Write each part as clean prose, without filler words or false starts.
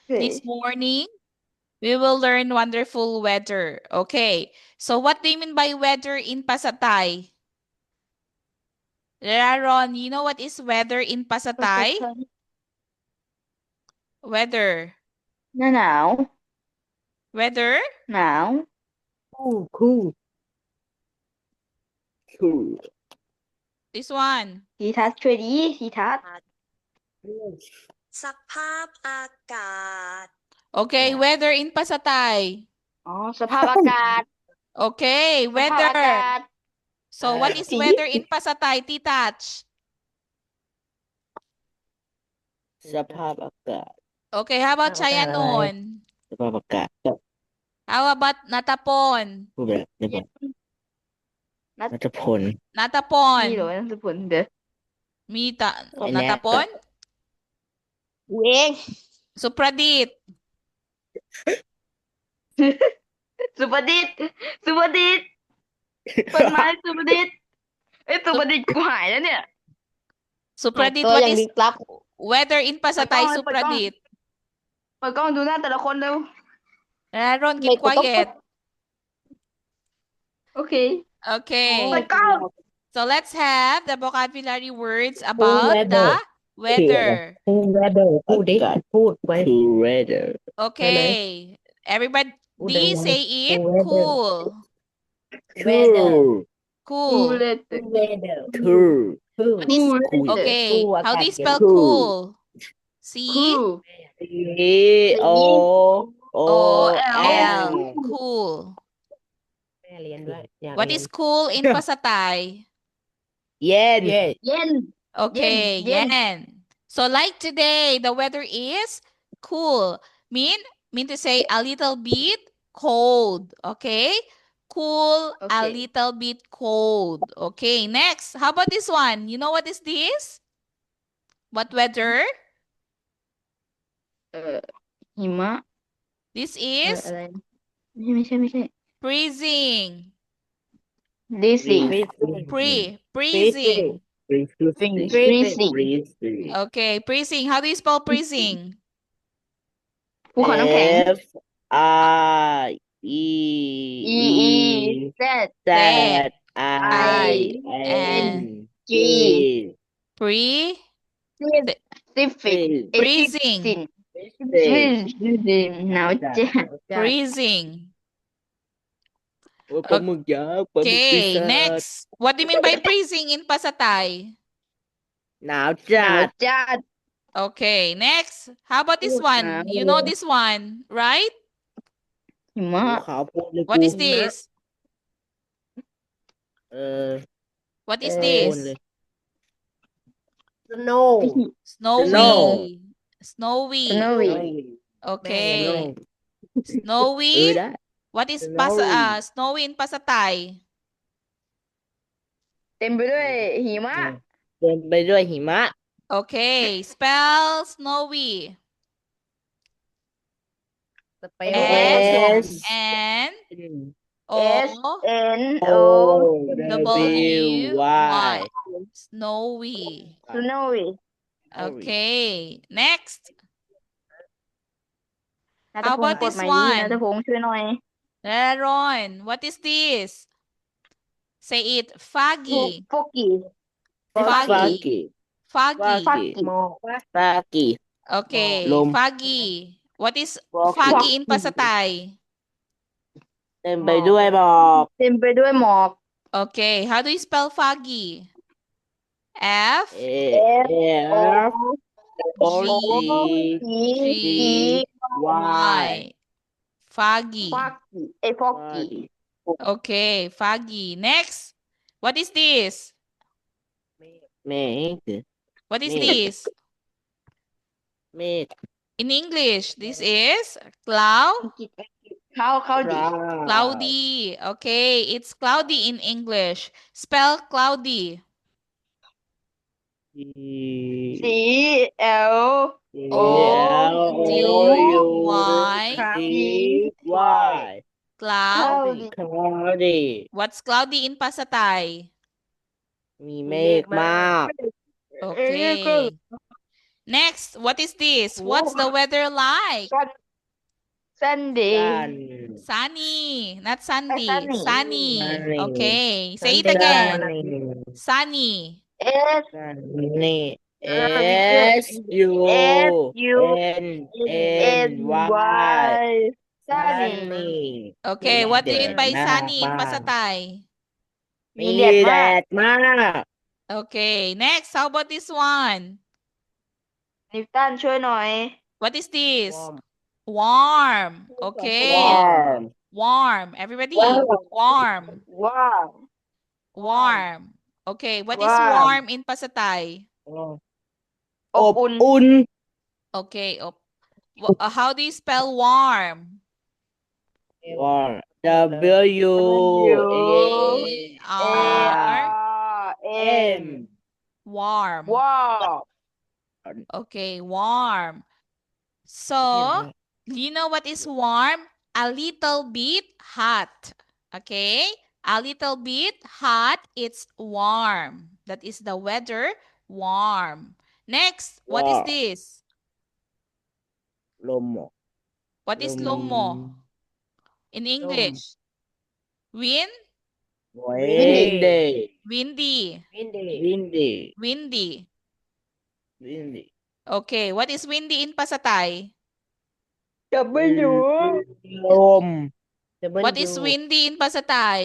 This Okay. morning, we will learn wonderful weather. Okay. So what do you mean by weather in Pasatay? Raron, you know what is weather in Pasatay? Weather. Now. Weather? Now. Cool. Cool. This one. ทีทัศน์ช่วยดีทีทัศน์ สภาพอากาศ Okay, Yeah. weather in Pasatay. อ๋อสภาพอากาศ Okay, สภาพ weather. อากาศ So what is weather in Pasatay, Titach? สภาพอากาศ Okay, how about สภาพอากาศอะไร Chayanon? สภาพอากาศ How about Natapon? พูดไปแล้วเรียบร้อย นัท นัทพล Natapon. นี่เหรอนัทพลเดี๋ยว Mita. ไอ้แน็ก Natapon? เวง Supradit. สุภดิษฐ์สุภดิษฐ์เปิดไม้สุภดิษฐ์เอ้ยสุภดิษฐ์กูหายแล้วเนี่ย Supradit, ตัว what อย่าง is ลึกลับ weather in เปิดกล้ Pasatay, องเลยเปิดกล้อง Supradit? เปิดกล้องดูหน้าแต่ละคนเร็ว Raron, เด็ keep กกูต้อง quiet. โอเค Okay. เปิดกล้อง So let's have the vocabulary words about the weather. พูด weather พูดดิพูดไว้ cool weather Okay. Everybody say it. Cool Cool. cool กู Cool. เลย weather cool What is cool okay? Cool, How do you spell cool. cool? C cool C O O L. L Cool. แม่เรียนด้วยอยาก What เรียน is cool in Pasatay? เย็น เย็น Okay, yen. yen. So like today, the weather is cool. Mean to say a little bit cold. Okay? Cool, a Okay. little bit cold. Okay, next. How about this one? You know what is this? What weather? หิมะ This อะไร is อะไรไม่ใช่ freezing. Dizzy Freezing. Freezing Okay, freezing. How do you spell freezing? ภูเขาน้ำแข็ง F R E E Z Z I N G Free. Freezing. Freezing หนาวจัด Freezing. ปลาหมึกยักษ์ปลาหมึกปี Okay, ศาจ next. What do you mean by freezing in Pasatay? หนาว หนาว จัด จัด Okay, next. How about this one? You know this one, right? หิมะ ภูเขาโพนเลย What กู is this? โพ What is น this? เลย Snow Snowy. Snowy. Snowy Okay. เอ Snowy. อได้ What is Snowy. snowy in Pasatay? เต็มไปด้วยหิมะ เดินไปด้วยหิมะ Okay, spell snowy. S N O S N O W Y Y. Snowy. Snowy Okay, next. นัท How พง about ศ์กด this ใหม่นี้ one? นัทพงศ์ช่วยหน่อย Aaron, what is this? Say it. Foggy. Foggy Foggy. Foggy. Foggy Okay, Lum. foggy. What is Foggy. foggy in Pasatay? เต็มไปด้วยหมอก เต็มไปด้วยหมอก Okay, how do you spell foggy? F F O G G Y Y. Foggy. Foggy Okay, foggy. Next. What is this? เมฆ What is Meh. this? เมฆ In English, this is cloud. เข้าดี Cloudy. Okay, it's cloudy in English. Spell cloudy. C L O D Y. Y Cloud. Cloudy What's cloudy in Pasatay? มีเมฆมาก Okay. Next, what is this? What's the weather like? Sunday. Sunny, not Sunday. Sunny. Sunny. Sunny. Okay, say it Sunny. again. Sunny. Sunny. S Sunny. S S-U-N-N-Y. N Y. Sunny. Sunny. Okay, what do you mean by Mát, sunny in mát. Pasatay? มีแดด มีแด มาก ดมาก Okay, next, how about this one? นิวตันช่วยหน่อย What is this? Warm. Warm. Okay. Warm. Warm. Everybody. Warm. Warm. ว้าว Warm. Okay, what is Warm. warm in Pasatay? อบอุ่น อุ่น Okay. How do you spell warm? Warm. W A R M warm. ว้าว Okay, warm. So, you know what is warm? A little bit hot. Okay? A little bit hot, it's warm. That is the weather, warm. Next, what is Warm. this? ลม What is ลม lomo in English? Wind? windy Windy. windy Windy. windy Okay, what is windy in Pasatay? จับไม่อยู่ ลม What is windy in Pasatay?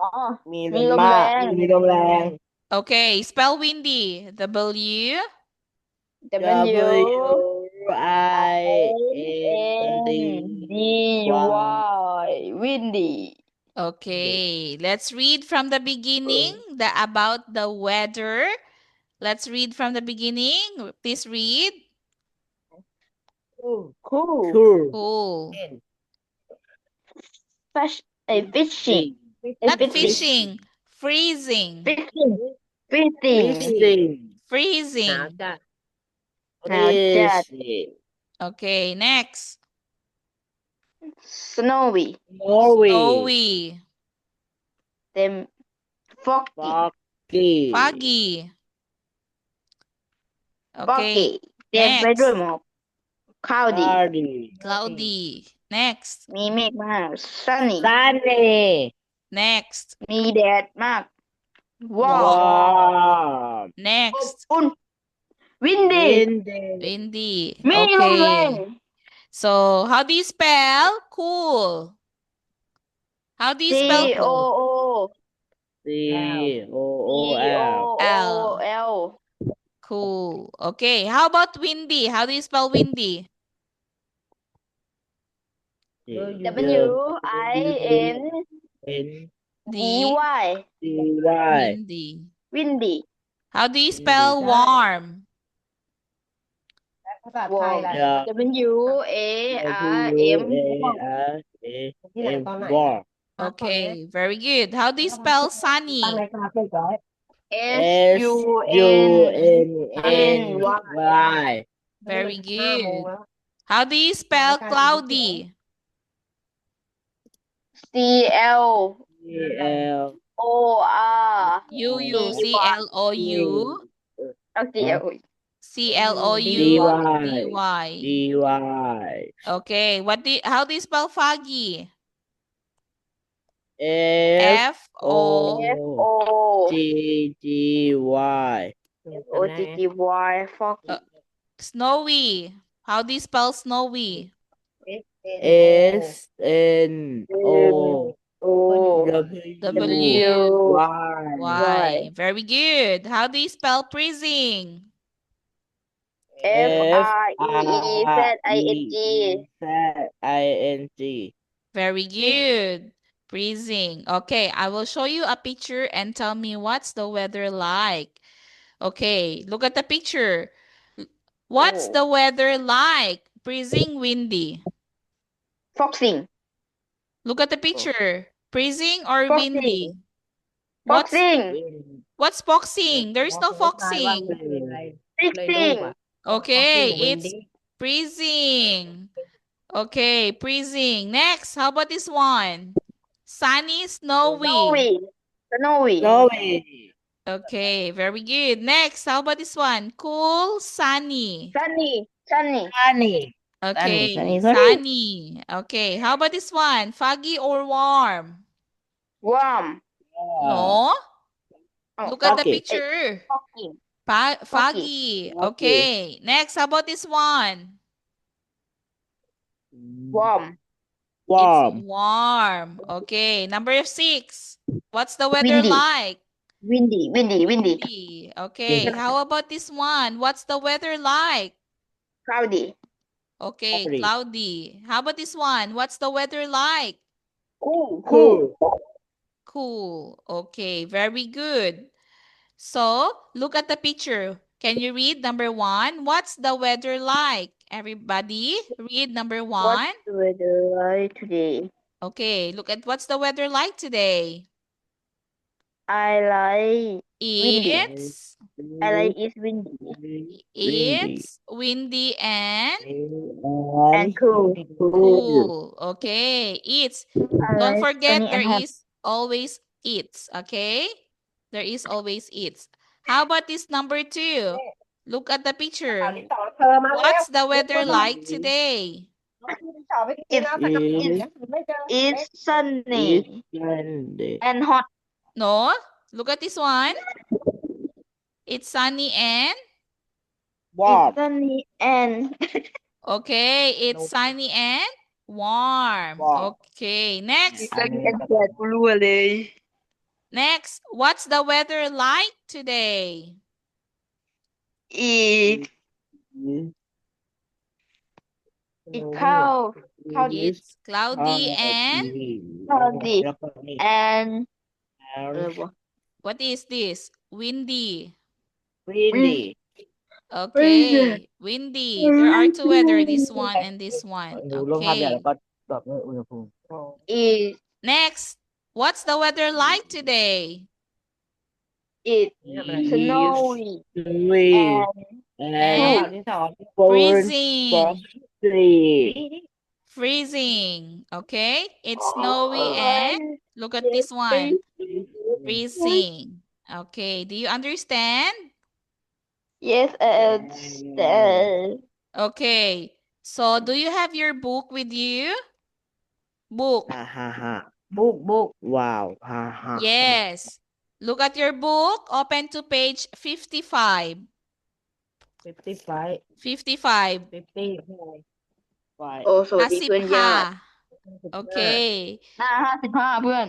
อ๋อ มี มี ล ล ม ม มาก แรง มีลมแรง Okay, spell windy. W W I N N D Y windy Okay, let's read from the beginning about the weather. Let's read from the beginning. Please read. cool Cool. fishing Not fishing. Freezing. fishing Freezing. หนาวจัด Okay, next. snowy Snowy. เต็ม foggy Foggy. Okay, foggy เต็มไปด้วย next. หมอก cloudy Cloudy. Next. มีเมฆมาก sunny sunny Next. มีแดดมาก warm warm Next. อุ่น windy windy Windy. มีลมแรง Okay. So, how do you spell cool? How do you C spell O cool? O C O O L L Cool. Okay. How about windy? How do you spell windy? W I N N D D. Y D Y Windy. windy How do you spell warm? warm Yeah. W A R M R A M warm Okay. Very good. How do you spell sunny? S U N Y Very good. How do you spell cloudy? C L L O R C-L-O-U. C L O C-L-O-U-D-Y. D Y Okay. How do you spell foggy? F F-O. F O G G Y O T T Y foggy Snowy. How do you spell snowy? S N O O W Y Y. Very good. How do you spell freezing? F R E Z I N G Z-I-N-G Very good. Freezing. Okay, I will show you a picture and tell me what's the weather like. Okay, look at the picture. What's the weather like? Freezing, windy. foxing Look at the picture. Freezing or Foxing. windy? foxing What's foxing? There is no foxing. fixing Okay, it's freezing. Okay, freezing. Next, how about this one? Sunny, snowy. snowy Snowy Okay, very good. Next, how about this one? Cool, sunny. Sunny. Sunny. Okay, sunny. sunny. Okay, how about this one? Foggy or warm? Warm. No? Oh, Look at the foggy. picture. Foggy. Foggy. Foggy. Okay, next, how about this one? Warm. It's warm. Okay, number 6. What's the weather Windy. like? Windy. Windy. Okay, how about this one? What's the weather like? Cloudy. Okay, Cloudy. cloudy. How about this one? What's the weather like? Cool. Cool. Okay, very good. So, look at the picture. Can you read number 1? What's the weather like? Everybody, read number 1. What's the weather like today? Okay, look at what's the weather like today. I like windy. It's It's windy it's windy and and cool. cool. Okay, it's don't I like forget sunny there and hot. is always it's, okay? There is always it's. How about this number 2? Look at the picture. What's the weather like today? It's sunny and hot. No? Look at this one. It's sunny and It's sunny and okay, it's sunny and warm. Okay, next. Next, what's the weather like today? It's cold. It's cloudy and Cloudy and what? what is this? Windy. Windy. Okay, windy. There are two weather, this one and this one. ดูรูปภาพใหญ่ Okay. แล้วก็บอกด้วยอุณหภูมิ It's Next, what's the weather like today? snowy Sweet And ที่สอง freezing. Free. Freezing. Okay, it's snowy and look at this one. Freezing. Okay, do you understand? Yes, Okay, so do you have your book with you? Book. Book. Wow. Yes. Look at your book. Open to page 55. 55. 55. 55. โอ้สวัสดีเพื่อนญาติ Okay. หน้า55เพื่อน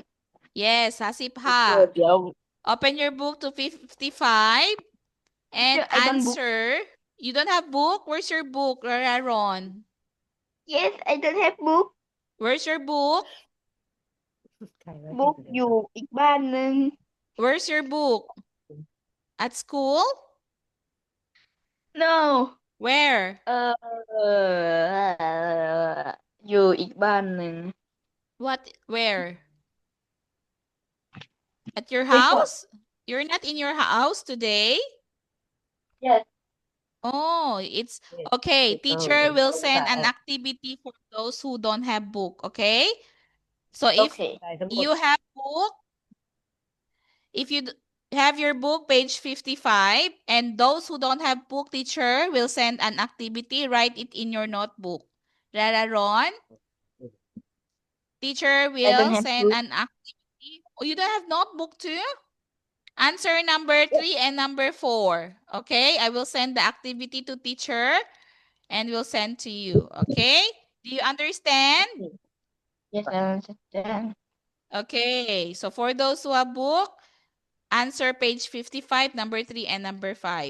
Yes, 55. เดี๋ยว Open your book to 55 and I don't book. answer. You don't have book? Where's your book, Aaron? Yes I don't have book Where's your book? book อยู่อีกบ้านนึง Where's your book? At school? no Where? อยู่อีกบ้านนึง What? Where? At your Which one? house? You're not in your house today? Yes Oh, it's okay. Teacher will send an activity for those who don't have book, okay? So if okay you have book, if you have your book, page 55, and those who don't have book, teacher will send an activity, write it in your notebook. Ron? Teacher will have send book. an activity. Oh, you don't have notebook too? Answer number 3 and number 4. Okay, I will send the activity to teacher and will send to you. Okay, do you understand? Yes I understand Okay, so for those who have book, answer page 55, number 3 and number 5.